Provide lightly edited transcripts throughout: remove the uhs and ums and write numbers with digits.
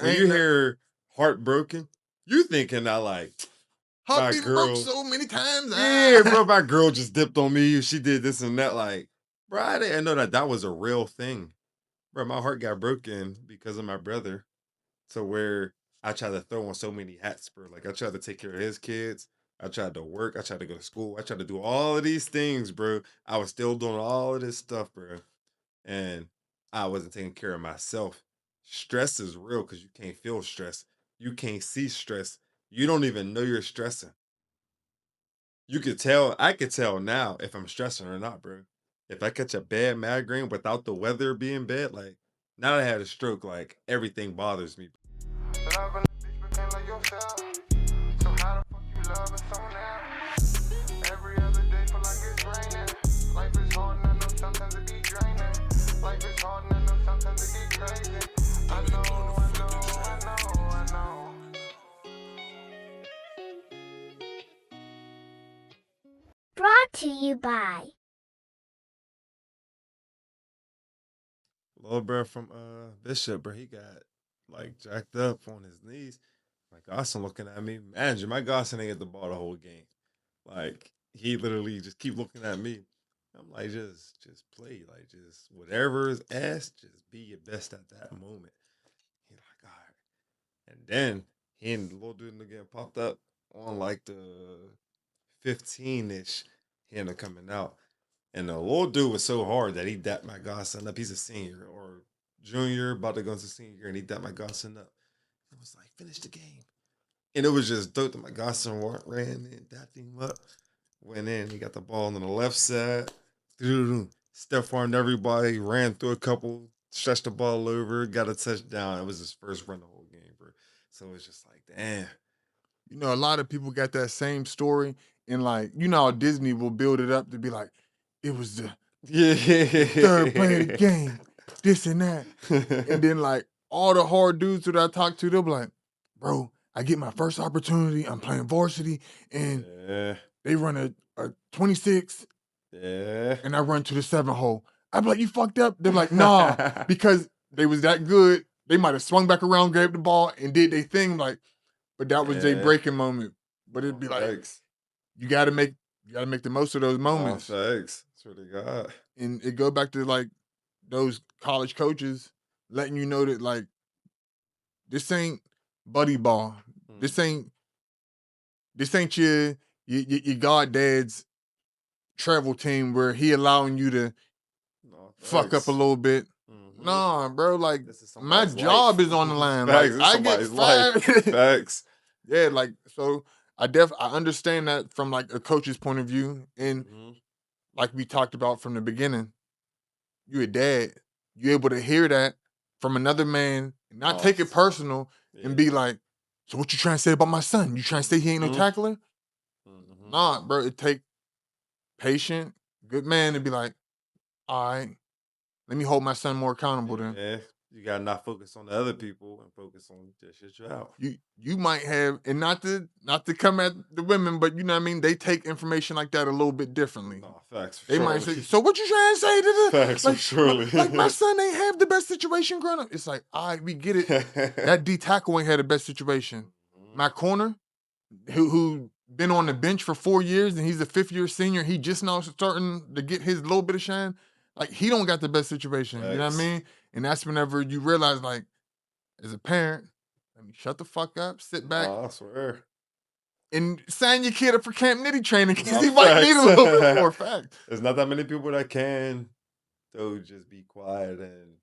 when Ain't you no hear heartbroken, you thinking that like heart my been broke girl, so many times. yeah, bro, my girl just dipped on me. She did this and that. Like, bro, I didn't know that that was a real thing. Bro, my heart got broken because of my brother. To where I tried to throw on so many hats, bro. Like I tried to take care of his kids. I tried to work. I tried to go to school. I tried to do all of these things, bro. I was still doing all of this stuff, bro. And I wasn't taking care of myself. Stress is real because you can't feel stress. You can't see stress. You don't even know you're stressing. You could tell, I could tell now if I'm stressing or not, bro. If I catch a bad migraine without the weather being bad, like now that I had a stroke, like everything bothers me. Loving a bitch became like yourself. So how the fuck you loving someone else? Every other day feel like it's raining. Life is hard and I know sometimes it be draining. Life is hard and I know sometimes it get crazy. I know. Brought to you by Little bro from Bishop, bro, he got like jacked up on his knees. My godson looking at me. Imagine my godson ain't get the ball the whole game. Like he literally just keep looking at me. I'm like, just play. Like just whatever is asked, just be your best at that moment. He like, all right. And then he and the little dude again popped up on like the 15-ish. He ended up coming out. And the little dude was so hard that he dapped my godson up. He's a senior or junior, about to go into senior, and he dapped my godson up. It was like, finish the game. And it was just dope that my godson ran in, dapped him up, went in. He got the ball on the left side. Step farmed everybody, ran through a couple, stretched the ball over, got a touchdown. It was his first run the whole game, bro. So it was just like, damn. You know, a lot of people got that same story, and like, you know how Disney will build it up to be like, it was the Yeah. third play of the game, this and that. And then like all the hard dudes that I talk to, they'll be like, bro, I get my first opportunity, I'm playing varsity, and Yeah. they run a 26, Yeah. and I run to the 7 hole. I'd be like, you fucked up? They're like, nah, because they was that good. They might have swung back around, grabbed the ball, and did their thing, like, but that was their Yeah. breaking moment. But it'd be like, Thanks. you gotta make the most of those moments. Thanks. Swear to God. And it go back to like those college coaches letting you know that like this ain't buddy ball. This ain't your goddad's travel team where he allowing you to No, fuck up a thanks. little bit. Mhm. Nah, bro. Like This is my somebody's job life. is on the line. Facts. Like This is I get somebody's life. fired. Facts. Yeah, like so I understand that from like a coach's point of view. And Mhm. like we talked about from the beginning, you a dad. You able to hear that from another man and not Oh, take it personal and be yeah. like, so what you trying to say about my son? You trying to say he ain't no Mhm. tackler? Mhm. Nah, bro. It take patient, good man to be like, all right, let me hold my son more accountable then. Yeah. You gotta not focus on the other people and focus on just your child. You might have, and not to come at the women, but you know what I mean, they take information like that a little bit differently. No, facts for They sure. might say, so what you trying to say to the Facts for surely. like my son ain't have the best situation growing up? It's like, all right, we get it. That D tackle ain't had the best situation. My corner, who been on the bench for 4 years and he's a 5th-year senior, he just now starting to get his little bit of shine. Like he don't got the best situation. You know what I Facts. mean? And that's whenever you realize, like, as a parent, let me shut the fuck up, sit back, No, I swear. and sign your kid up for Camp Nitty training because No, he might need a little bit more. facts. Fact. There's not that many people that can, though, just be quiet and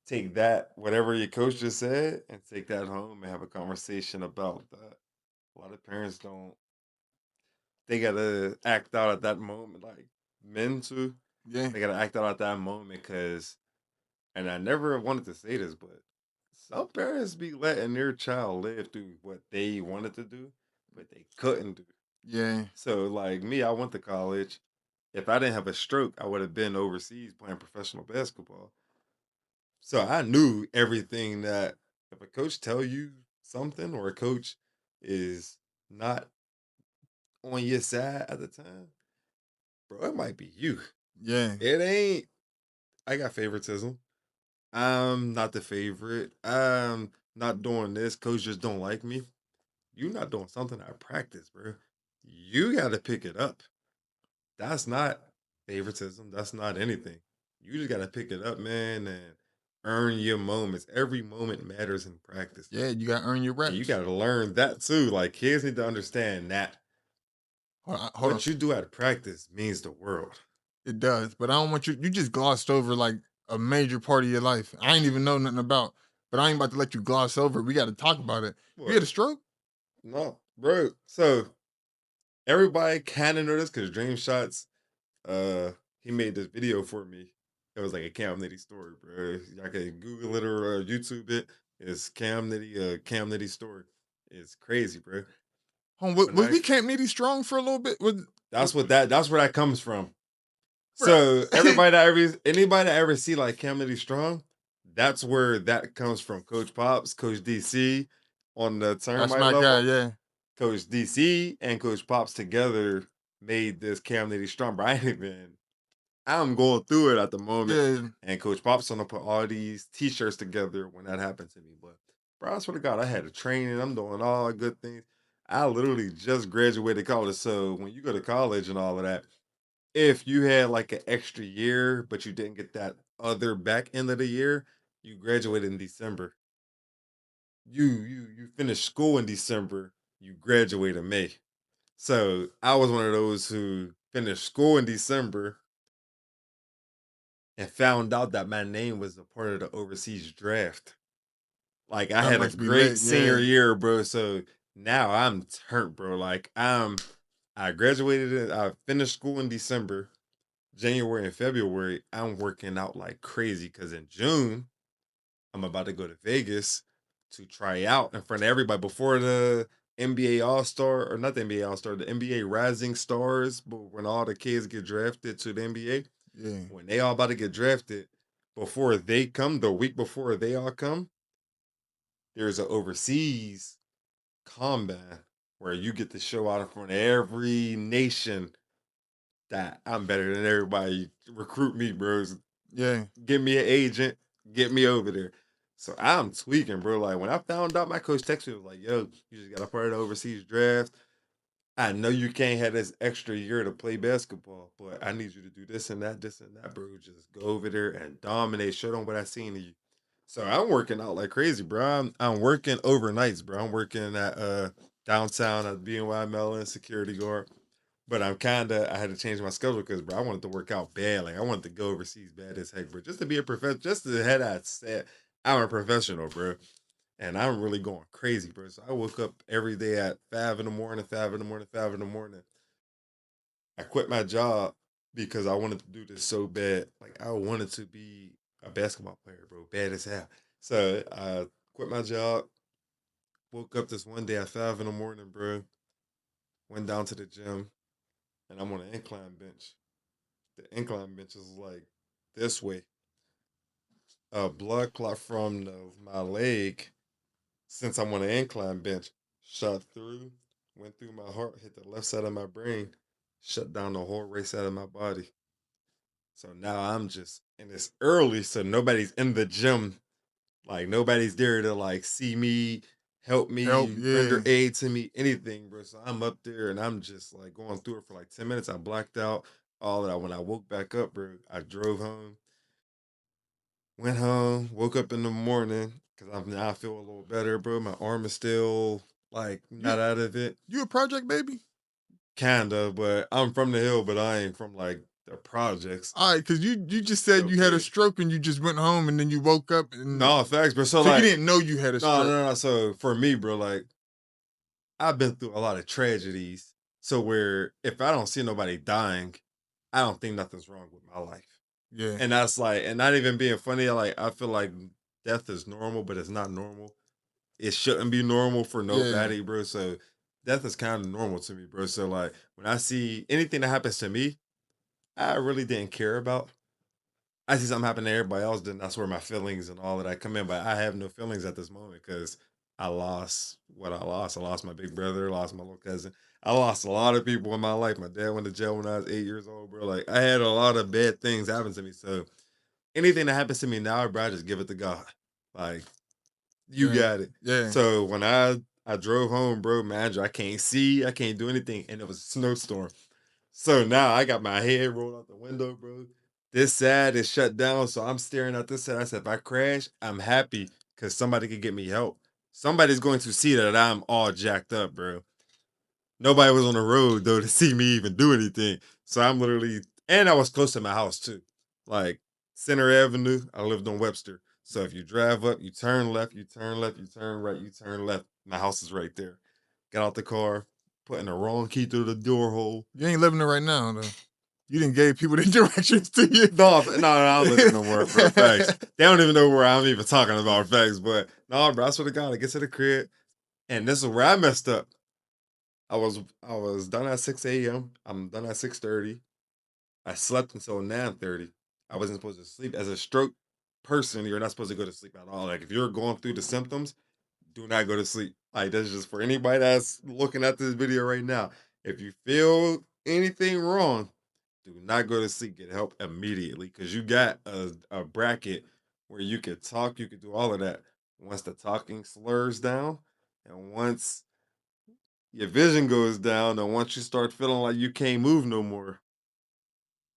take that, whatever your coach just said, and take that home and have a conversation about that. A lot of parents don't. They gotta act out at that moment, like men too. Yeah. They gotta act out at that moment because, and I never wanted to say this, but some parents be letting their child live through what they wanted to do, but they couldn't do. Yeah. So, like me, I went to college. If I didn't have a stroke, I would have been overseas playing professional basketball. So I knew everything that if a coach tell you something or a coach is not on your side at the time, bro, it might be you. Yeah. It ain't. I got favoritism. I'm not the favorite. I'm not doing this. Coach just don't like me. You not doing something I practice, bro. You got to pick it up. That's not favoritism. That's not anything. You just got to pick it up, man, and earn your moments. Every moment matters in practice, Yeah, you gotta earn your and you reps. got to learn that too. Like kids need to understand that Hold on. what you do at practice means the world. It does, but I don't want you. You just glossed over like a major part of your life. I ain't even know nothing about, but I ain't about to let you gloss over. We got to talk about it. You had What? a stroke? No, bro. So everybody kind of know this because Dream Shots, uh, he made this video for me. It was like a Cam Nitty story, bro. Y'all can Google it or YouTube it. It's Cam Nitty story. It's crazy, bro. When Was I we Camp Needy strong for a little bit? that's where that comes from. Bruh. So anybody that ever see like Cam Nitty strong, that's where that comes from. Coach Pops, Coach DC on the That's termite my guy. level. Yeah, Coach DC and Coach Pops together made this Cam Nitty strong. But I'm going through it at the moment. yeah, And Coach Pops gonna put all these t-shirts together when that happened to me. But bro, I swear to God, I had a training. I'm doing all the good things. I literally just graduated college. So when you go to college and all of that, if you had like an extra year, but you didn't get that other back end of the year, you graduated in December. You finished school in December, you graduate in May. So I was one of those who finished school in December and found out that my name was a part of the overseas draft. Like I that had a must be great lit. senior Yeah, year, bro. So now I'm turned, bro. I graduated, I finished school in December, January and February. I'm working out like crazy because in June I'm about to go to Vegas to try out in front of everybody before the NBA All Star, or not the NBA All Star, the NBA Rising Stars. But when all the kids get drafted to the NBA, yeah. when they all about to get drafted, before they come, the week before they all come, there's an overseas combine where you get to show out in front of every nation that I'm better than everybody. Recruit me, bros. Yeah, Give me an agent, get me over there. So I'm tweaking, bro. Like when I found out, my coach texted me was like, "Yo, you just got a part of the overseas draft. I know you can't have this extra year to play basketball, but I need you to do this and that, bro. Just go over there and dominate. Show them what I seen in you." So I'm working out like crazy, bro. I'm working overnights, bro. I'm working at downtown at BNY Mellon security guard. But I had to change my schedule because, bro, I wanted to work out bad. Like, I wanted to go overseas bad as heck, bro. Just to be a professional, just to have that set. I'm a professional, bro. And I'm really going crazy, bro. So I woke up every day at 5 in the morning, 5 in the morning, 5 in the morning. I quit my job because I wanted to do this so bad. Like, I wanted to be a basketball player, bro. Bad as hell. So I quit my job, woke up this one day at 5 in the morning, bro. Went down to the gym, and I'm on an incline bench. The incline bench is like this way. A blood clot from my leg, since I'm on an incline bench, shot through, went through my heart, hit the left side of my brain, shut down the whole right side of my body. So now I'm just, and it's early, so nobody's in the gym. Like nobody's there to like see me, help help. me, render Yeah, aid to me, anything, bro. So I'm up there and I'm just like going through it for like 10 minutes. I blacked out all of that. When I woke back up, bro, I drove home. Went home, woke up in the morning because I feel a little better, bro. My arm is still like you not out of it, you a project baby? kinda. But I'm from the hill, but I ain't from like the projects. All right, because you just It's said you had a okay. stroke and you just went home and then you woke up and No facts, bro. So so you like, didn't know you had a no, stroke. no, no. So for me, bro, like I've been through a lot of tragedies. So where if I don't see nobody dying, I don't think nothing's wrong with my life. Yeah, And that's like, and not even being funny, like I feel like death is normal, but it's not normal. It shouldn't be normal for yeah, nobody, bro. So death is kind of normal to me, bro. So like when I see anything that happens to me, I really didn't care about. I see something happen to everybody else, then that's where my feelings and all of that come in. But I have no feelings at this moment because I lost what I lost. I lost my big brother, lost my little cousin. I lost a lot of people in my life. My dad went to jail when I was 8 years old, bro. Like I had a lot of bad things happen to me. So anything that happens to me now, bro, I just give it to God. Like, you Yeah. got it. Yeah. So when I drove home, bro, man, I can't see, I can't do anything, and it was a snowstorm. So now I got my head rolled out the window, bro. This side is shut down, so I'm staring at this side. I said, if I crash, I'm happy because somebody could get me help. Somebody's going to see that I'm all jacked up, bro. Nobody was on the road though to see me even do anything. So I'm literally, and I was close to my house too. Like Center Avenue, I lived on Webster. So if you drive up, you turn left, you turn left, you turn right, you turn left. My house is right there. Got out the car, putting the wrong key through the door hole. You ain't living there right now, though. You didn't gave people the directions to you. No, I don't live there no more, bro. Facts. They don't even know where I'm even talking about facts. But no, bro, I swear to God, I get to the crib, and this is where I messed up. I was done at 6 a.m. I'm done at 6:30. I slept until 9:30. I wasn't supposed to sleep. As a stroke person, you're not supposed to go to sleep at all. Like if you're going through the symptoms, do not go to sleep. Like that's just for anybody that's looking at this video right now. If you feel anything wrong, do not go to sleep. Get help immediately because you got a bracket where you could talk, you could do all of that. Once the talking slurs down, and once your vision goes down, and once you start feeling like you can't move no more,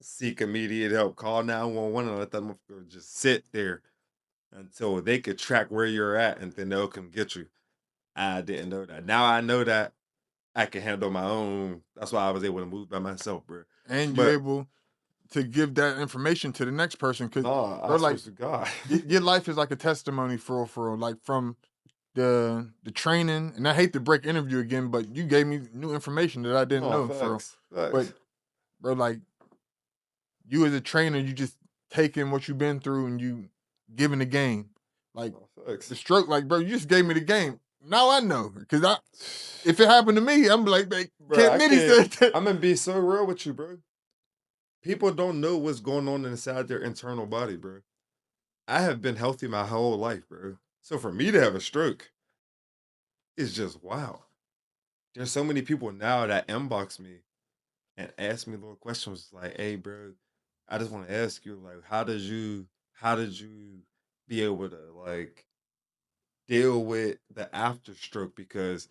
seek immediate help. Call 911 and let them just sit there until they could track where you're at, and then they'll come get you. I didn't know that. Now I know that I can handle my own. That's why I was able to move by myself, bro. And you're But able to give that information to the next person. Cause no, I bro, swear like to God. your life is like a testimony for real. Like from the training, and I hate to break interview again, but you gave me new information that I didn't No, know for real. facts. Facts. But bro, like you as a trainer, you just taking what you've been through and you giving the game. Like No, facts. the stroke, like bro, you just gave me the game. Now I know. Cause if it happened to me, I'm like, man, Bro, I Nitty can't. said I'm gonna be so real with you, bro. People don't know what's going on inside their internal body, bro. I have been healthy my whole life, bro. So for me to have a stroke is just wow. There's so many people now that inbox me and ask me little questions like, "Hey, bro, I just want to ask you, like, how did you be able to like deal with the after stroke? Because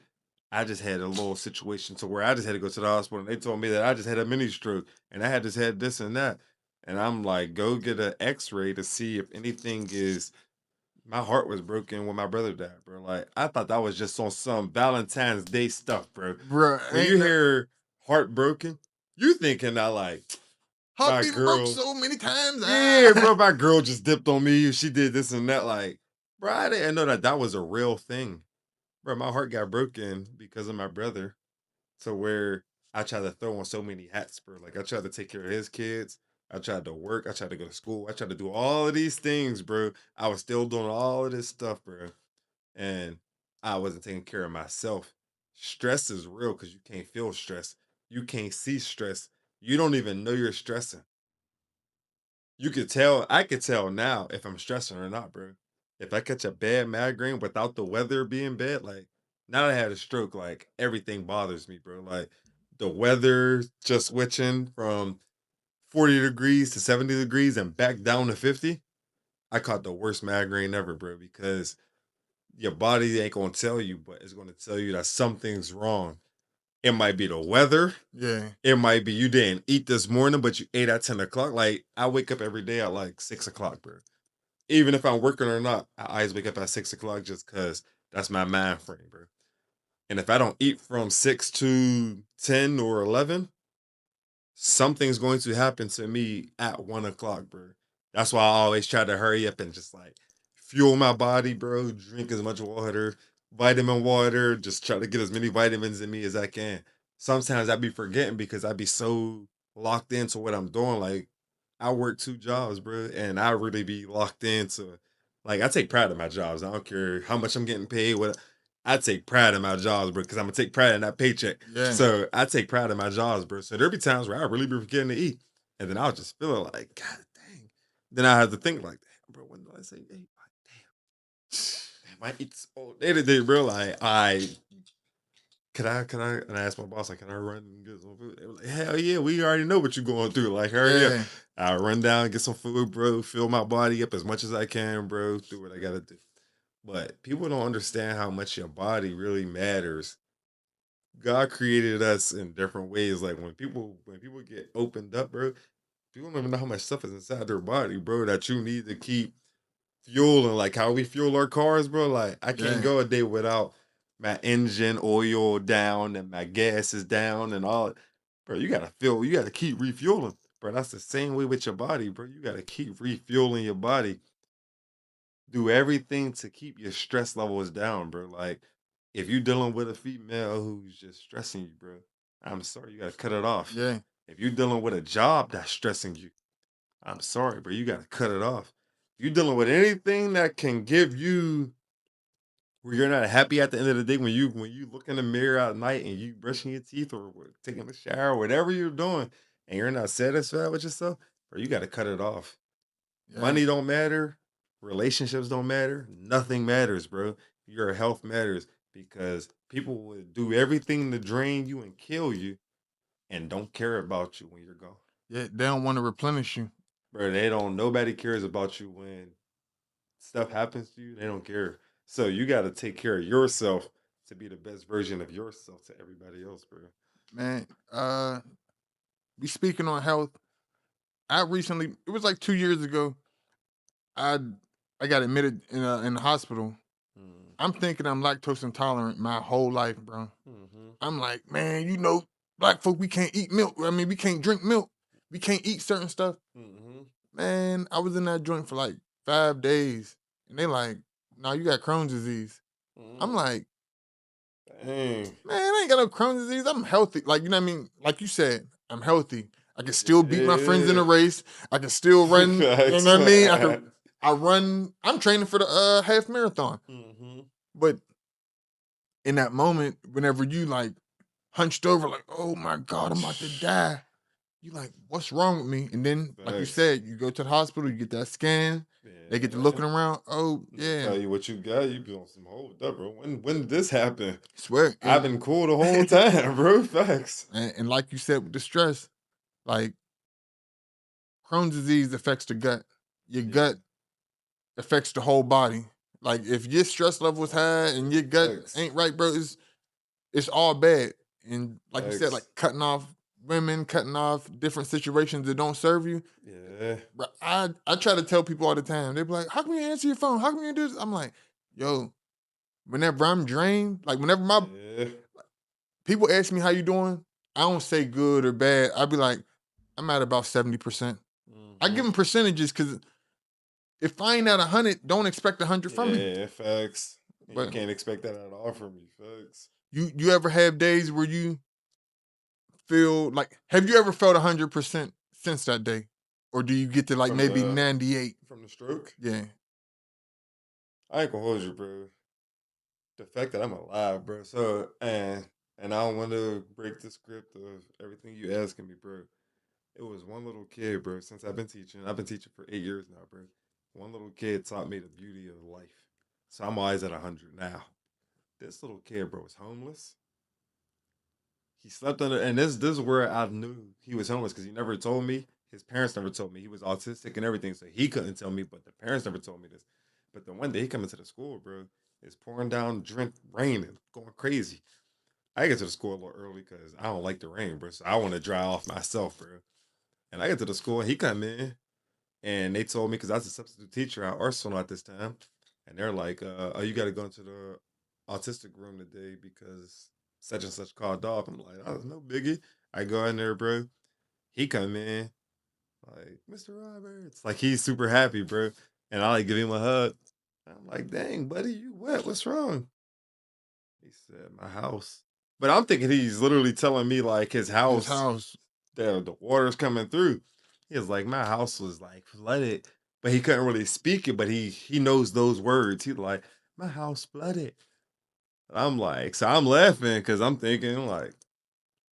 I just had a little situation to where I just had to go to the hospital, and they told me that I just had a mini stroke, and I had just had this and that, and I'm like, go get an X-ray to see if anything is. My heart was broken when my brother died, bro. Like I thought that was just on some Valentine's Day stuff, bro. bro, When you ain't that hear heartbroken, you thinking that like my heartbeat broke girl, so many times. yeah, bro, my girl just dipped on me. She did this and that. Like, bro, I didn't know that that was a real thing, bro. My heart got broken because of my brother. To where I tried to throw on so many hats, bro. Like I tried to take care of his kids. I tried to work. I tried to go to school. I tried to do all of these things, bro. I was still doing all of this stuff, bro. And I wasn't taking care of myself. Stress is real because you can't feel stress. You can't see stress. You don't even know you're stressing. You could tell, I could tell now if I'm stressing or not, bro. If I catch a bad migraine without the weather being bad, like now that I had a stroke, like everything bothers me, bro. Like the weather just switching from 40 degrees to 70 degrees and back down to 50. I caught the worst migraine ever, bro, because your body ain't gonna tell you, but it's gonna tell you that something's wrong. It might be the weather. Yeah. It might be you didn't eat this morning, but you ate at 10 o'clock. Like I wake up every day at like 6 o'clock, bro. Even if I'm working or not, I always wake up at 6 o'clock just because that's my mind frame, bro. And if I don't eat from 6 to 10 or 11, something's going to happen to me at 1 o'clock, bro. That's why I always try to hurry up and just like fuel my body, bro. Drink as much water, vitamin water, just try to get as many vitamins in me as I can. Sometimes I be forgetting because I be so locked into what I'm doing. Like I work 2 jobs, bro, and I really be locked into like I take pride in my jobs. I don't care how much I'm getting paid. What I take pride in my jobs, bro, because I'm gonna take pride in that paycheck. Yeah. So I take pride in my jobs, bro. So there be times where I really be forgetting to eat, and then I'll just feel like, God dang. Then I have to think like, damn, bro, when do I say eat? Like, damn, I eat this all day today, bro. Like, I can I? And I asked my boss, like, can I run and get some food? They were like, hell yeah, we already know what you're going through. Like, hurry up. Yeah. I run down, get some food, bro. Fill my body up as much as I can, bro. Do what I gotta do. But people don't understand how much your body really matters. God created us in different ways. Like when people get opened up, bro, people don't even know how much stuff is inside their body, bro, that you need to keep fueling. Like how we fuel our cars, bro. Like I can't Yeah. go a day without my engine oil down and my gas is down and all. Bro, you gotta keep refueling. Bro, that's the same way with your body, bro. You gotta keep refueling your body. Do everything to keep your stress levels down, bro. Like if you're dealing with a female who's just stressing you, bro, I'm sorry, you gotta cut it off. Yeah. If you're dealing with a job that's stressing you, I'm sorry, bro, you gotta cut it off. If you're dealing with anything that can give you where you're not happy at the end of the day, when you look in the mirror at night and you brushing your teeth or taking a shower, whatever you're doing, and you're not satisfied with yourself, bro, you gotta cut it off. Yeah. Money don't matter. Relationships don't matter. Nothing matters, bro. Your health matters because people would do everything to drain you and kill you and don't care about you when you're gone. Yeah. They don't want to replenish you. Bro, nobody cares about you when stuff happens to you. They don't care. So you got to take care of yourself to be the best version of yourself to everybody else, bro. Man, we speaking on health. I recently, it was like 2 years ago, I I got admitted in the hospital. Mm, I'm thinking I'm lactose intolerant my whole life, bro. mm-hmm, I'm like, man, black folk, we can't eat milk. I mean, we can't drink milk. We can't eat certain stuff. mm-hmm, Man, I was in that joint for like 5 days. And they like, nah, you got Crohn's disease. I'm mm-hmm. like, Dang. man, I ain't got no Crohn's disease. I'm healthy. Like, you know what I mean? Like you said, I'm healthy. I can still beat my friends in a Yeah. race. I can still run. You Facts. know what I mean? I run. I'm training for the half marathon. Mm-hmm. But in that moment, whenever you like hunched over, like, oh my God, I'm about to die. You like, what's wrong with me? And then, like you Facts. said, you go to the hospital, you get that scan. They get to Yeah. looking around. Oh, They yeah. tell you what you got, you be on some hold up, bro. When did this happen? Swear. I've been cool the whole time, bro. Facts. And like you said with the stress, like Crohn's disease affects the gut. Your Yeah. gut affects the whole body. Like if your stress level is high and your gut Facts. ain't right, bro, it's all bad. And like you said, like Facts. cutting off women, cutting off different situations that don't serve you. Yeah. Bro, I try to tell people all the time. They be like, "How come you answer your phone? How come you do this?" I'm like, "Yo, whenever I'm drained, like whenever my Yeah. people ask me how you doing, I don't say good or bad. I be like, I'm at about 70%. I give Mm-hmm. them percentages because if I ain't at 100, don't expect 100 from me. Yeah, facts. And you But can't expect that at all from me, facts. you ever have days where you feel like, have you ever felt 100% since that day? Or do you get to like From maybe the 98? from the stroke? Yeah. I ain't gonna hold you, bro. The fact that I'm alive, bro. So and I don't want to break the script of everything you asking me, bro. It was one little kid, bro. Since I've been teaching, for 8 years now, bro. One little kid taught me the beauty of life. So I'm always at 100 now. This little kid, bro, was homeless. He slept under, and this is where I knew he was homeless because he never told me. His parents never told me he was autistic and everything, so he couldn't tell me. But the parents never told me this. But the one day he come into the school, bro, it's pouring down, drink, raining, going crazy. I get to the school a little early because I don't like the rain, bro. So I want to dry off myself, bro. And I get to the school and he come in and they told me because I was a substitute teacher at Arsenal at this time, and they're like, "Oh, you got to go into the autistic room today because such and such called off." I'm like, "Oh, no biggie." I go in there, bro. He come in like, "Mr. Roberts," like he's super happy, bro. And I like give him a hug. I'm like, "Dang, buddy, you wet? What's wrong?" He said, "My house." But I'm thinking he's literally telling me like his His house, house. the water's coming through. He was like, "My house was like flooded," but he couldn't really speak it. But he knows those words. He's like, "My house flooded." I'm like, so I'm laughing because I'm thinking like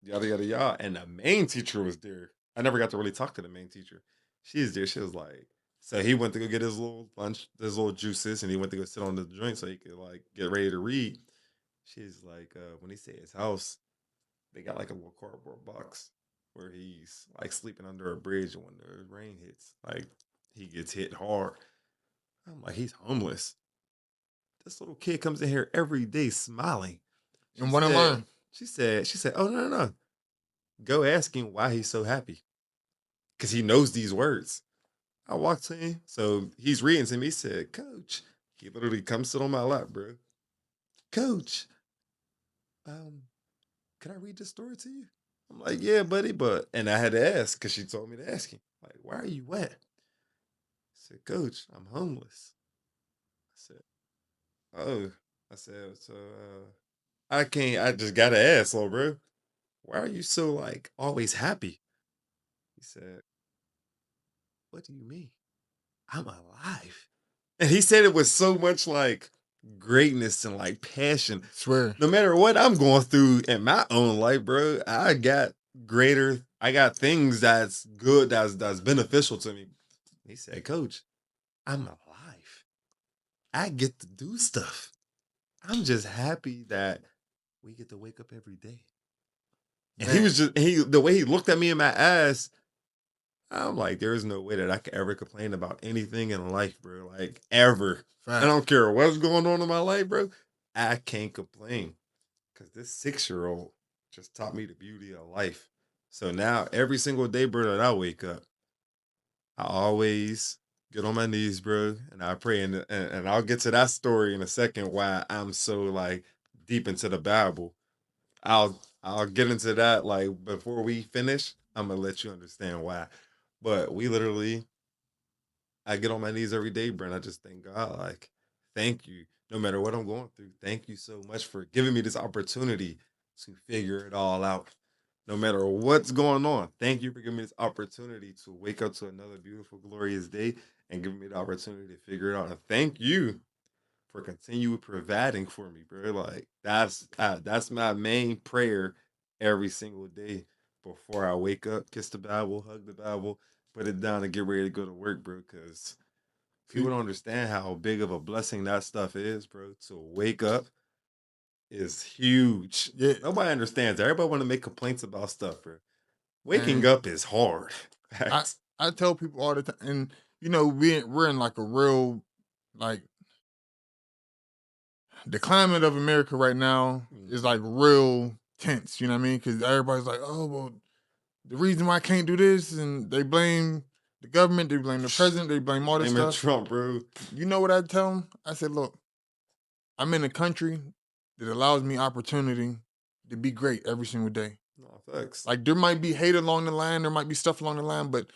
yada yada yada. And the main teacher was there. I never got to really talk to the main teacher. She's there. She was like, so he went to go get his little lunch, his little juices, and he went to go sit on the joint so he could like get ready to read. She's like, when he say his house, they got like a little cardboard box where he's like sleeping under a bridge when the rain hits. Like he gets hit hard. I'm like, he's homeless. This little kid comes in here every day smiling. She And want to said, learn. she said, oh no. Go ask him why he's so happy. Cause he knows these words. I walked to him. So he's reading to me. He said, Coach, he literally comes sit on my lap, bro. Coach, um, can I read this story to you? I'm like, yeah, buddy, but and I had to ask because she told me to ask him. Like, why are you wet? I said, Coach, I'm homeless. I said, oh. I said, so I can't, I just gotta ask, little bro. Why are you so like always happy? He said, what do you mean? I'm alive. And he said it with so much like greatness and like passion. Swear. No matter what I'm going through in my own life, bro, I got things that's good, that's beneficial to me. He said, Coach, I'm alive. I get to do stuff. I'm just happy that we get to wake up every day. And he Man. was just the way he looked at me in my eyes, I'm like, there is no way that I could ever complain about anything in life, bro. Like ever. Fact. I don't care what's going on in my life, bro. I can't complain. Cause this 6-year-old just taught me the beauty of life. So now every single day, bro, that I wake up, I always get on my knees, bro, and I pray. And I'll get to that story in a second why I'm so like deep into the Bible. I'll get into that like before we finish. I'm gonna let you understand why. But we literally, I get on my knees every day, bro, and I just thank God, like, thank you. No matter what I'm going through, thank you so much for giving me this opportunity to figure it all out. No matter what's going on, thank you for giving me this opportunity to wake up to another beautiful, glorious day and giving me the opportunity to figure it out. And thank you for continuing providing for me, bro. Like that's my main prayer every single day before I wake up. Kiss the Bible, hug the Bible, put it down, and get ready to go to work, bro. Because people don't understand how big of a blessing that stuff is, bro. To wake up is huge. Yeah. Nobody understands. Everybody want to make complaints about stuff, bro. Waking Man. up is hard. I tell people all the time, and you know, we're in like a real, like, the climate of America right now is like real tense. You know what I mean? Because everybody's like, oh well, the reason why I can't do this, and they blame the government, they blame the president, they blame all this Blame stuff. Trump, bro. You know what I tell them? I said, look, I'm in a country that allows me opportunity to be great every single day. No, thanks. Like there might be hate along the line, there might be stuff along the line, but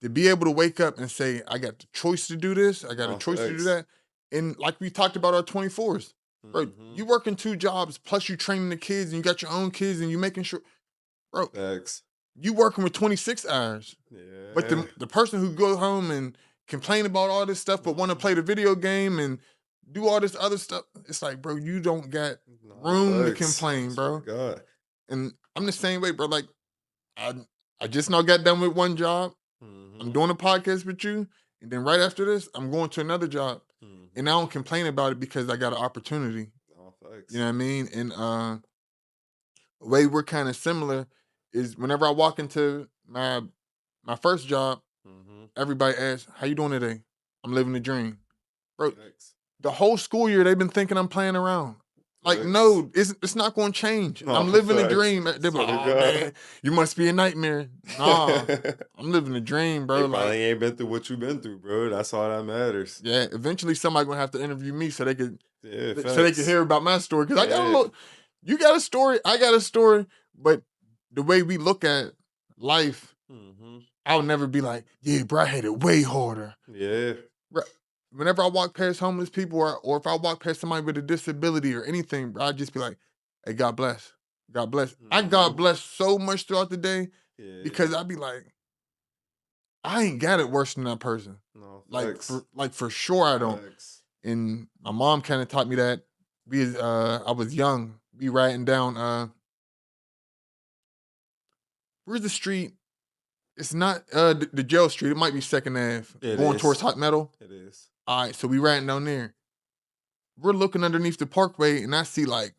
to be able to wake up and say, I got the choice to do this, I got a No, choice to do thanks. that. And like we talked about our 24s, bro, Mhm. you working 2 jobs, plus you training the kids and you got your own kids and you making sure, bro, Thanks. you working with 26 hours. Yeah. But the person who go home and complain about all this stuff but want to play the video game and do all this other stuff, it's like, bro, you don't got No, room to thanks. complain, bro. Swear to God. And I'm the same way, bro. Like, I just now got done with one job. I'm Mhm. doing a podcast with you, and then right after this, I'm going to another job. Mhm. And I don't complain about it because I got an opportunity. No, thanks. You know what I mean? And the way we're kind of similar is whenever I walk into my first job, Mhm. everybody asks, "How you doing today?" I'm living the dream, bro. Thanks. The whole school year they've been thinking I'm playing around. Like, Thanks. no, it's not going to change. No, I'm living the thanks. dream. They're Swear like, to oh God. man, you must be a nightmare. Nah, I'm living the dream, bro. They Like, probably ain't been through what you've been through, bro. That's all that matters. yeah, eventually somebody gonna have to interview me so they could Yeah, so they could hear about my story. Cause I got a Yeah. little, you got a story, I got a story, but the way we look at life, Mhm. I'll never be like, yeah, bro, I had it way harder. Yeah. Bro, whenever I walk past homeless people or if I walk past somebody with a disability or anything, bro, I'd just be like, hey, God bless. God bless. I God Mhm. bless so much throughout the day Yeah. because I'd be like, I ain't got it worse than that person. No, Like thanks. for sure I don't. Thanks. And my mom kind of taught me that. I was young. Be writing down where's the street? It's not the jail street. It might be Second Ave. It Going towards is. Hot Metal. It is. All right, so we writing down there. we're looking underneath the parkway, and I see like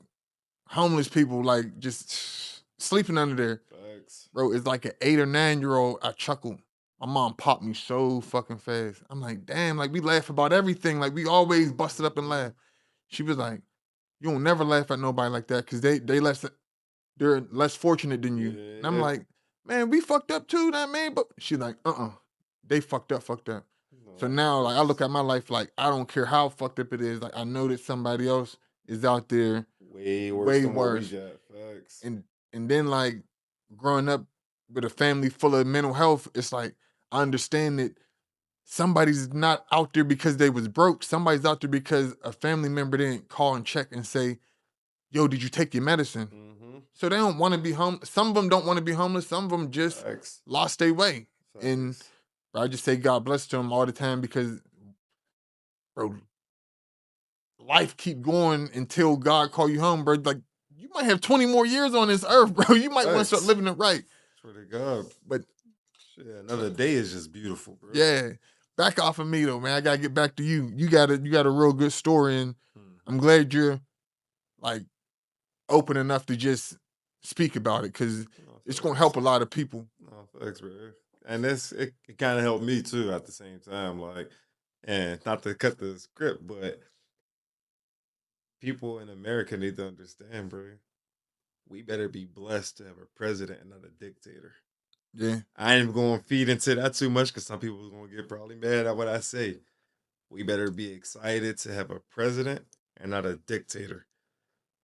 homeless people like just sleeping under there. Facts. Bro, it's like an 8 or 9-year-old. I chuckle. My mom popped me so fucking fast. I'm like, damn, like we laugh about everything. Like we always busted up and laugh. She was like, you don't never laugh at nobody like that because they're less fortunate than you. And I'm Yeah. like, man, we fucked up too, that man. But she's like, they fucked up, fucked up. So No, now, like, I look facts. at my life like I don't care how fucked up it is. Like, I know that somebody else is out there Way worse way than what we worse. got. Facts. And then like growing up with a family full of mental health, it's like I understand that somebody's not out there because they was broke. Somebody's out there because a family member didn't call and check and say, yo, did you take your medicine? Mm-hmm. So they don't want to be homeless. Some of them don't want to be homeless. Some of them just Facts. lost their way. And Facts. I just say God bless to them all the time because, bro, life keep going until God call you home, bro. Like you might have 20 more years on this earth, bro. You might want to start Facts. living it right. Swear to God. But Shit, another day is just beautiful, bro. yeah, back off of me though, man. I gotta get back to you. You got a real good story, and Mhm. I'm glad you're like open enough to just speak about it because No, it's gonna facts. help a lot of people. No, facts, bro. And it kind of helped me too at the same time. Like, and not to cut the script, but people in America need to understand, bro. We better be blessed to have a president and not a dictator. Yeah, I ain't going to feed into that too much because some people are going to get probably mad at what I say. We better be excited to have a president and not a dictator.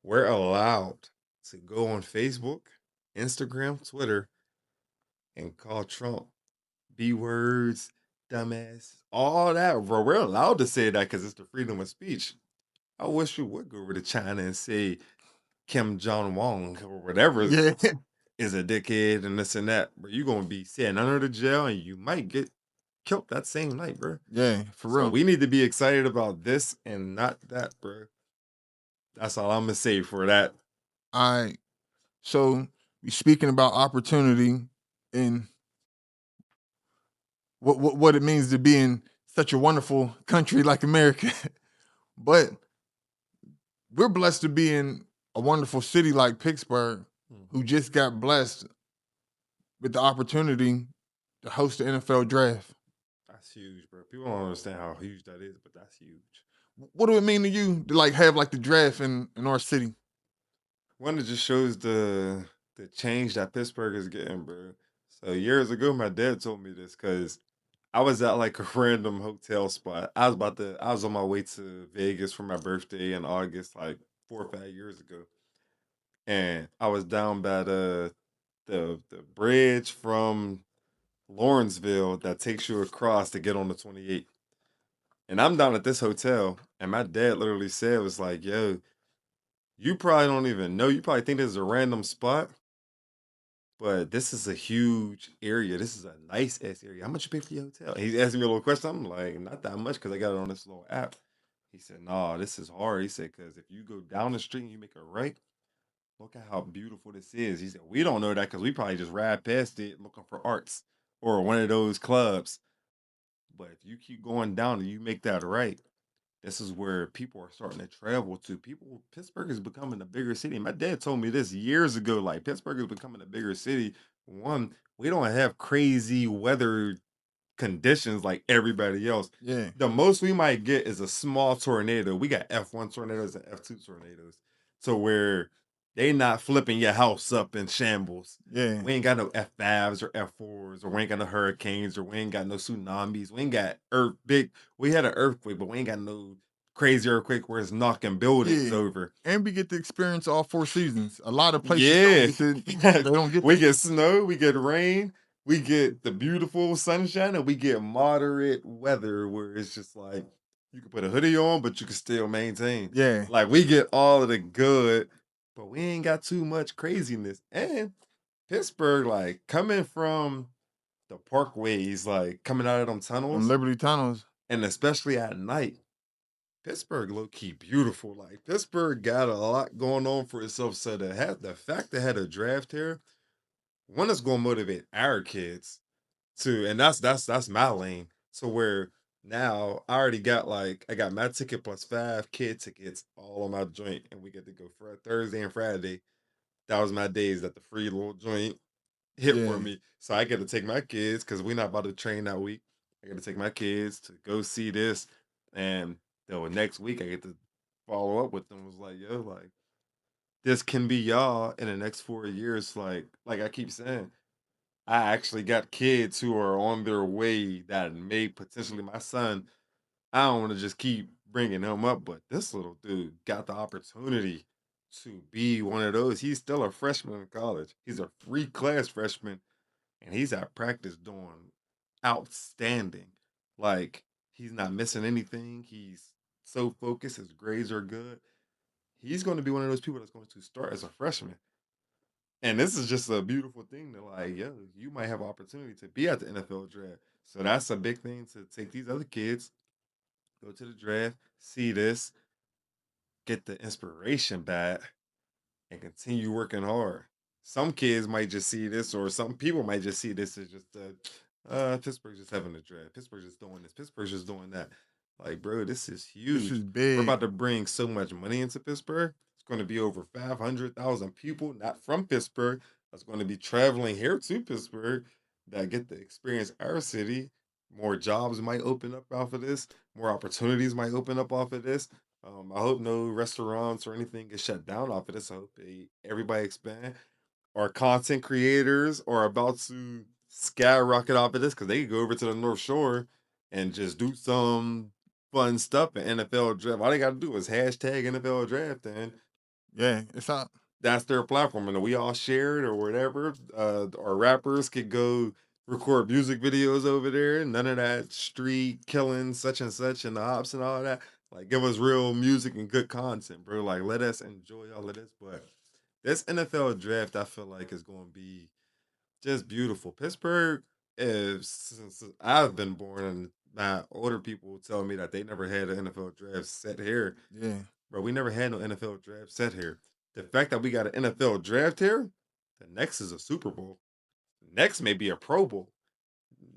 We're allowed to go on Facebook, Instagram, Twitter, and call Trump B words, dumbass, all that, bro. We're allowed to say that because it's the freedom of speech. I wish you would go over to China and say Kim Jong Wong or whatever yeah, is a dickhead and this and that, but you're gonna be sitting under the jail and you might get killed that same night, bro. yeah, for So real. we need to be excited about this and not that, bro. That's all I'm gonna say for that. All right. So we speaking about opportunity and what it means to be in such a wonderful country like America. But we're blessed to be in a wonderful city like Pittsburgh, who just got blessed with the opportunity to host the NFL draft. That's huge, bro. People don't understand how huge that is, but that's huge. What do it mean to you to like have like the draft in our city? One, it just shows the change that Pittsburgh is getting, bro. So years ago, my dad told me this because I was at like a random hotel spot. I was on my way to Vegas for my birthday in August, like 4 or 5 years ago. And I was down by the bridge from Lawrenceville that takes you across to get on the 28th. And I'm down at this hotel, and my dad literally said, was like, yo, you probably don't even know. You probably think this is a random spot, but this is a huge area. This is a nice ass area. How much you pay for your hotel? And he's asking me a little question. I'm like, not that much because I got it on this little app. He said, no, this is hard. He said, because if you go down the street and you make a right, look at how beautiful this is. He said, we don't know that because we probably just ride past it looking for arts or one of those clubs. But if you keep going down and you make that right, this is where people are starting to travel to. Pittsburgh is becoming a bigger city. My dad told me this years ago. Like Pittsburgh is becoming a bigger city. One, we don't have crazy weather conditions like everybody else. Yeah, The most we might get is a small tornado. We got F1 tornadoes and F2 tornadoes. So where they not flipping your house up in shambles. yeah, We ain't got no F5s or F4s, or we ain't got no hurricanes, or we ain't got no tsunamis. We ain't got we had an earthquake, but we ain't got no crazy earthquake where it's knocking buildings yeah. over. And we get to experience all 4 seasons. A lot of places Yeah. they don't get We that. get snow, we get rain, we get the beautiful sunshine, and we get moderate weather where it's just like you can put a hoodie on, but you can still maintain. Yeah, Like we get all of the good, but we ain't got too much craziness. And Pittsburgh, like coming from the parkways, like coming out of them them tunnels, Liberty Tunnels. and especially at night, Pittsburgh low key beautiful. Like Pittsburgh got a lot going on for itself. So to have the fact they had a draft here, one is gonna motivate our kids to, and that's my lane. So where Now I already got like I got my ticket plus 5 kid tickets all on my joint, and we get to go for Thursday and Friday. That was my days that the free little joint hit for Yeah. me. So I get to take my kids because we're not about to train that week. I get to take my kids to go see this, and then next week I get to follow up with them. Was like, yo, like this can be y'all in the next 4 years. Like I keep saying, I actually got kids who are on their way that may potentially my son. I don't want to just keep bringing him up, but this little dude got the opportunity to be one of those. He's still a freshman in college. He's a free class freshman, and he's at practice doing outstanding. Like he's not missing anything. He's so focused. His grades are good. He's going to be one of those people that's going to start as a freshman. And this is just a beautiful thing to like, yo, you might have opportunity to be at the NFL draft. So that's a big thing to take these other kids, go to the draft, see this, get the inspiration back, and continue working hard. Some kids might just see this, or some people might just see this as just Pittsburgh's just having a draft. Pittsburgh's just doing this. Pittsburgh's just doing that. Like, bro, this is This huge. is We're big. about to bring so much money into Pittsburgh. It's going to be over 500,000 people, not from Pittsburgh, that's going to be traveling here to Pittsburgh that get to experience our city. More jobs might open up off of this. More opportunities might open up off of this. I hope no restaurants or anything get shut down off of this. I hope everybody expand. Our content creators are about to skyrocket off of this because they could go over to the North Shore and just do some fun stuff in NFL draft. All they got to do is hashtag NFL draft, and Yeah, it's out. that's their platform. And we all share it or whatever. Our rappers could go record music videos over there. None of that street killing, such and such, and the ops and all that. Like, give us real music and good content, bro. Like, let us enjoy all of this. But this NFL draft, I feel like, is going to be just beautiful. Pittsburgh is since I've been born, and my older people tell me that they never had an NFL draft set here. Yeah. Bro, we never had no NFL draft set here. The fact that we got an NFL draft here, the next is a Super Bowl. Next may be a Pro Bowl.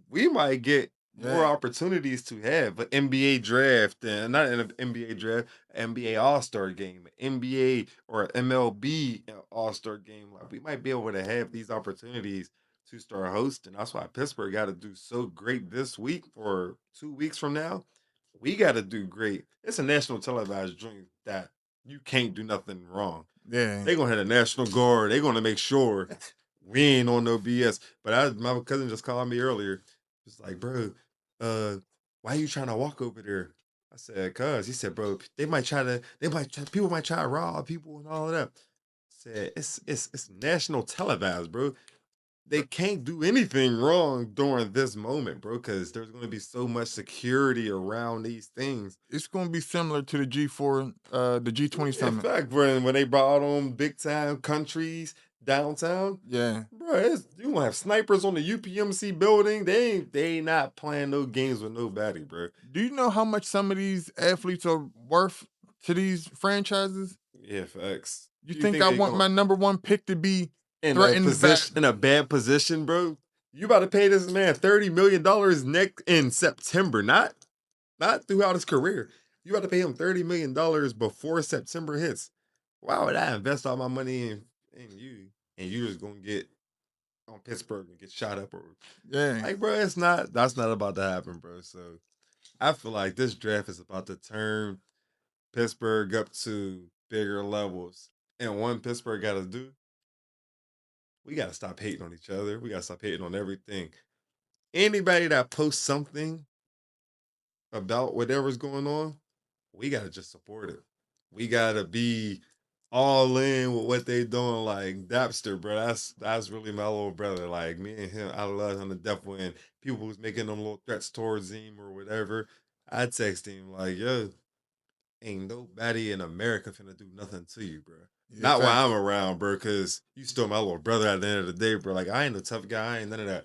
We might get more Yeah. opportunities to have an NBA draft and not an NBA draft, NBA All Star game, NBA or MLB All Star game. Like we might be able to have these opportunities to start hosting. That's why Pittsburgh got to do so great this week or 2 weeks from now. We got to do great. It's a national televised joint that you can't do nothing wrong. Yeah. They gonna have a national guard. They gonna make sure we ain't on no BS. But my cousin just called me earlier. It's like, bro, uh, why you trying to walk over there? I said, cuz he said, bro, people might try to rob people and all of that. I said, it's national televised, bro. They can't do anything wrong during this moment, bro, because there's gonna be so much security around these things. It's gonna be similar to the G4, the G20 In summit. fact, when they brought on big time countries downtown, Yeah. bro, you gonna have snipers on the UPMC building. They ain't not playing no games with nobody, bro. Do you know how much some of these athletes are worth to these franchises? Yeah, facts. You You think think I they want going my number one pick to be in a threatened back? position in a bad position, bro? You about to pay this man $30 million next in September, not throughout his career. You about to pay him $30 million before September hits. Why would I invest all my money in you and you just gonna get on Pittsburgh and get shot up or Yeah. like, bro? That's not about to happen, bro. So I feel like this draft is about to turn Pittsburgh up to bigger levels. And one Pittsburgh got to do, we got to stop hating on each other. We got to stop hating on everything. Anybody that posts something about whatever's going on, we got to just support it. We got to be all in with what they doing. Like Dapster, bro, that's really my little brother. Like me and him, I love him to death. When people was making them little threats towards him or whatever, I text him like, yo, ain't nobody in America finna do nothing to you, bro. Yeah, Not while facts. I'm around, bro, because you still my little brother at the end of the day, bro. Like, I ain't a tough guy, I ain't none of that.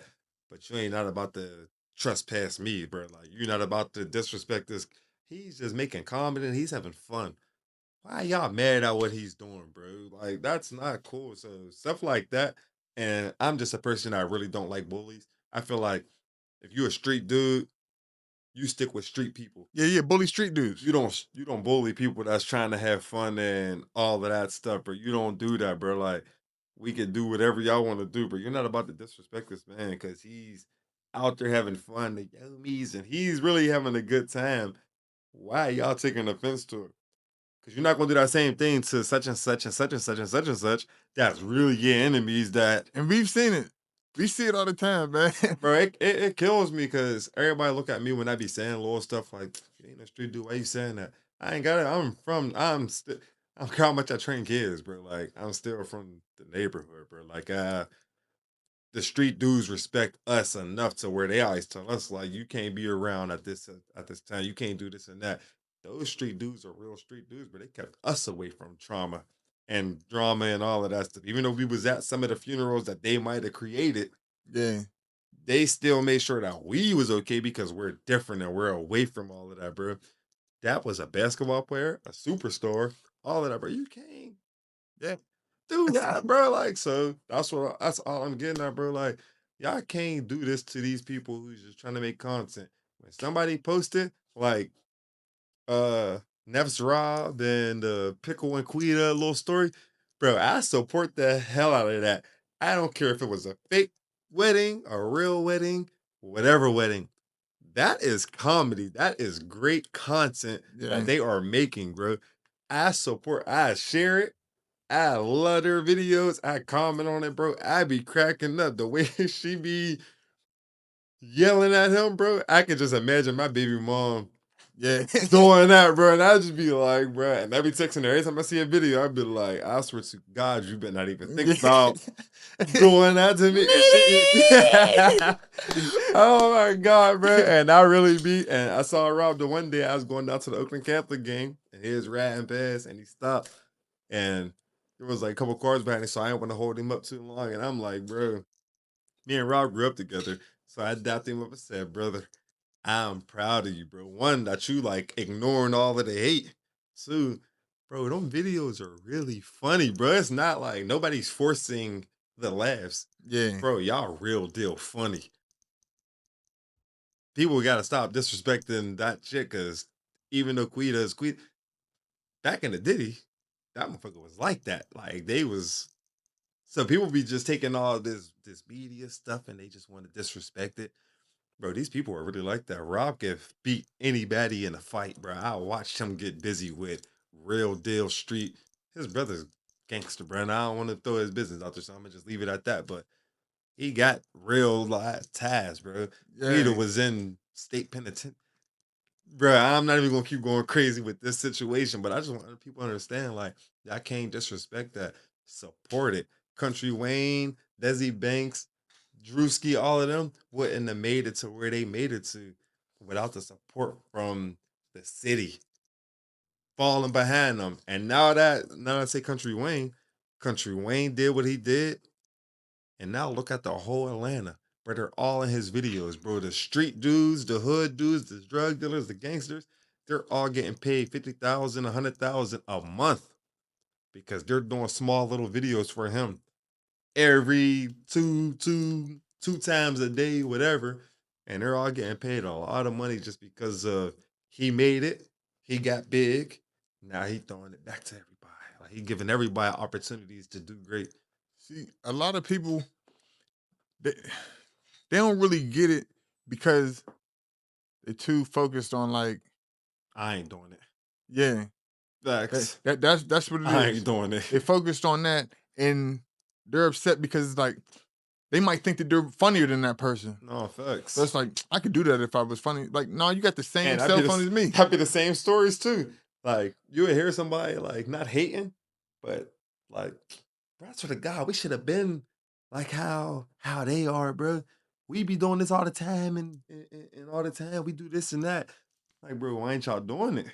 But you ain't not about to trespass me, bro. Like, you're not about to disrespect this. He's just making comedy and he's having fun. Why y'all mad at what he's doing, bro? Like, that's not cool. So, stuff like that. And I'm just a person that really don't like bullies. I feel like if you're a street dude, you stick with street people. Yeah, bully street dudes. You don't bully people that's trying to have fun and all of that stuff, bro. You don't do that, bro. Like, we can do whatever y'all want to do, but you're not about to disrespect this man because he's out there having fun, the yomies, and he's really having a good time. Why y'all taking offense to it? Because you're not gonna do that same thing to such and such and such and such and such and such. That's really your enemies. That, And we've seen it. We see it all the time, man. bro, it kills me because everybody look at me when I be saying little stuff like, "You ain't a street dude. Why you saying that?" I ain't got it. I'm still. I don't care how much I train kids, bro. Like, I'm still from the neighborhood, bro. Like, the street dudes respect us enough to where they always tell us like, you can't be around at this time, you can't do this and that. Those street dudes are real street dudes, but they kept us away from trauma and drama and all of that stuff. Even though we was at some of the funerals that they might have created, Yeah. they still made sure that we was okay because we're different and we're away from all of that, bro. That was a basketball player, a superstar, all of that, bro. You can't, Yeah. do that, bro. Like, so that's all I'm getting at, bro. Like, y'all can't do this to these people who's just trying to make content. When somebody posted, like, Nef's Rob and the Pickle and Quita little story, bro, I support the hell out of that. I don't care if it was a fake wedding, a real wedding, whatever wedding. That is comedy. That is great content Yeah. that they are making, bro. I share it. I love their videos. I comment on it, bro. I be cracking up the way she be yelling at him, bro. I can just imagine my baby mom Yeah. doing that, bro. And I just be like, bro. And I be texting her every time I see a video. I be like, I swear to God, you better not even think about doing that to me. Oh my God, bro. And I really be. And I saw Rob the one day I was going down to the Oakland Catholic game, and he was riding past, and he stopped, and there was like a couple cars behind me, so I didn't want to hold him up too long. And I'm like, bro, me and Rob grew up together. So I dapped him up and said, brother, I'm proud of you, bro. One, that you like ignoring all of the hate. Two, bro, them videos are really funny, bro. It's not like nobody's forcing the laughs. Yeah. Bro, y'all real deal funny. People gotta stop disrespecting that chick, cause even though Quita is Quita, back in the Diddy, that motherfucker was like that. Like, they was. So people be just taking all this media stuff and they just want to disrespect it. Bro, these people are really like that. Rob can beat anybody in a fight, bro. I watched him get busy with real deal street. His brother's gangster, bro. And I don't want to throw his business out there, so I'm gonna just leave it at that. But he got real life ties, bro. Peter Yeah. was in state penitentiary. Bro, I'm not even gonna keep going crazy with this situation, but I just want people to understand, like, I can't disrespect that. Support it. Country Wayne, Desi Banks, Drewski, all of them wouldn't have made it to where they made it to without the support from the city falling behind them. And now I say Country Wayne did what he did, and now look at the whole Atlanta. Bro, they're all in his videos, bro. The street dudes, the hood dudes, the drug dealers, the gangsters, they're all getting paid 50,000, 100,000 a month because they're doing small little videos for him every two times a day, whatever. And they're all getting paid a lot of money just because of he made it, he got big. Now he throwing it back to everybody. Like, he giving everybody opportunities to do great. See, a lot of people they don't really get it because they're too focused on like, I ain't doing it. yeah, Facts. that's what it I is. ain't doing it. They focused on that and they're upset because it's like they might think that they're funnier than that person. No, facts. So it's like, I could do that if I was funny. Like, no, you got the same And cell phone as me. that'd be the same stories too. Like, you would hear somebody like not hating, but like, bro, I swear to God, we should have been like how they are, bro. We be doing this all the time and all the time we do this and that. Like, bro, why ain't y'all doing it?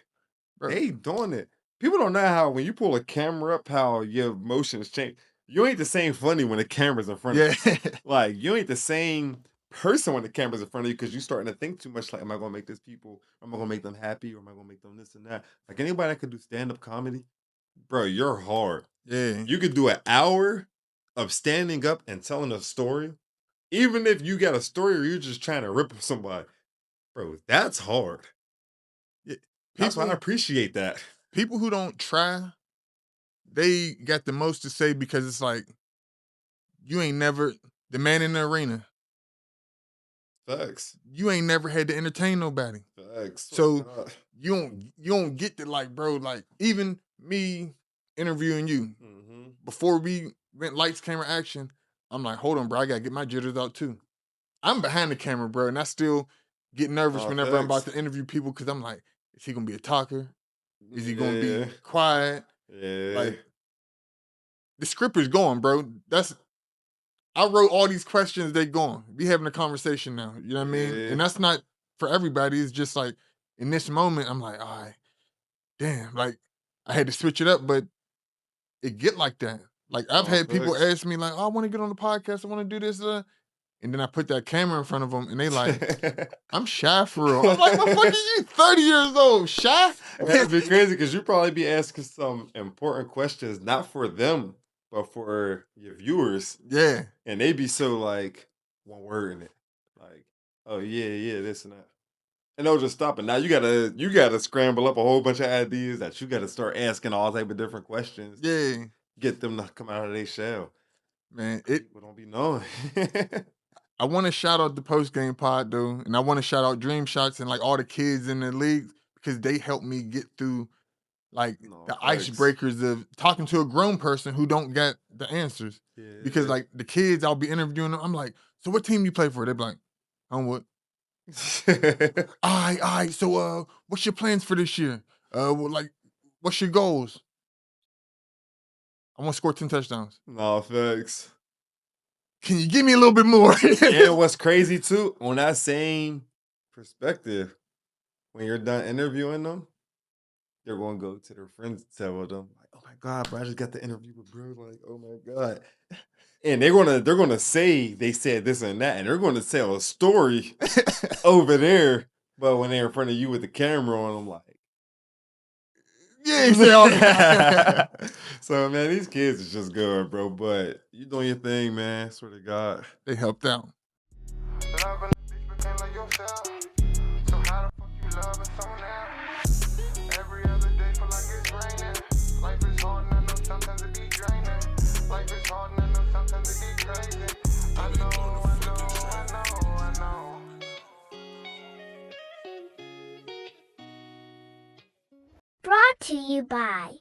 Bro. They doing it. People don't know how when you pull a camera up, how your emotions change. You ain't the same funny when the camera's in front of you. Yeah. Like, you ain't the same person when the camera's in front of you because you starting to think too much. Like, am I gonna make this people? Am I gonna make them happy? Or am I gonna make them this and that? Like, anybody that could do stand-up comedy, bro, you're hard. Yeah. You could do an hour of standing up and telling a story, even if you got a story or you're just trying to rip somebody. Bro, that's hard. Yeah, That's why I people appreciate that. people who don't try, they got the most to say because it's like you ain't never the man in the arena. Facts. You ain't never had to entertain nobody. Facts. So you don't get to like, bro, like even me interviewing you Mm-hmm. before we went lights, camera, action, I'm like, hold on, bro, I gotta get my jitters out too. I'm behind the camera, bro, and I still get nervous whenever I'm about Facts. to interview people because I'm like, is he gonna be a talker? Is he gonna Yeah. be quiet? Yeah. Like the script is going, bro. I wrote all these questions, they going. We having a conversation now. You know what I mean? Yeah. And that's not for everybody. It's just like in this moment, I'm like, all right, damn, like I had to switch it up, but it get like that. Like I've had people Facts. ask me, like, oh, I want to get on the podcast, I want to do this, and then I put that camera in front of them, and they like, I'm shy for real. I'm like, the fuck are you? 30 years old, shy? That'd be crazy because you probably be asking some important questions, not for them, but for your viewers. Yeah. And they be so like one word in it. Like, oh yeah, this and that. And they'll just stop it. Now you gotta scramble up a whole bunch of ideas that you gotta start asking all type of different questions. Yeah. Get them to come out of their shell. Man, People don't be knowing. I want to shout out the post game pod though, and I want to shout out Dream Shots and like all the kids in the league because they helped me get through like No, the facts. icebreakers of talking to a grown person who don't get the answers. Because Yeah. like the kids, I'll be interviewing them. I'm like, so what team you play for? They're like, I'm what? All right. So what's your plans for this year? Well, like, what's your goals? I want to score 10 touchdowns. No, facts. Can you give me a little bit more? And what's crazy too, on that same perspective, when you're done interviewing them, they're going to go to their friends and tell them, like, "Oh my god, bro, I just got the interview with bro." Like, "Oh my god," and they're gonna say they said this and that, and they're going to tell a story over there. But when they're in front of you with the camera on, I'm like, Yeah, you say all that. so man, these kids is just good, bro. But you doing your thing, man. Swear to God. They helped out. Loving a bitch became like yourself. So how the fuck you loving someone else? Every other day feel like it's raining. Life is hard and I know sometimes it be draining. Life is hard and I know sometimes it be crazy. I know. Brought to you by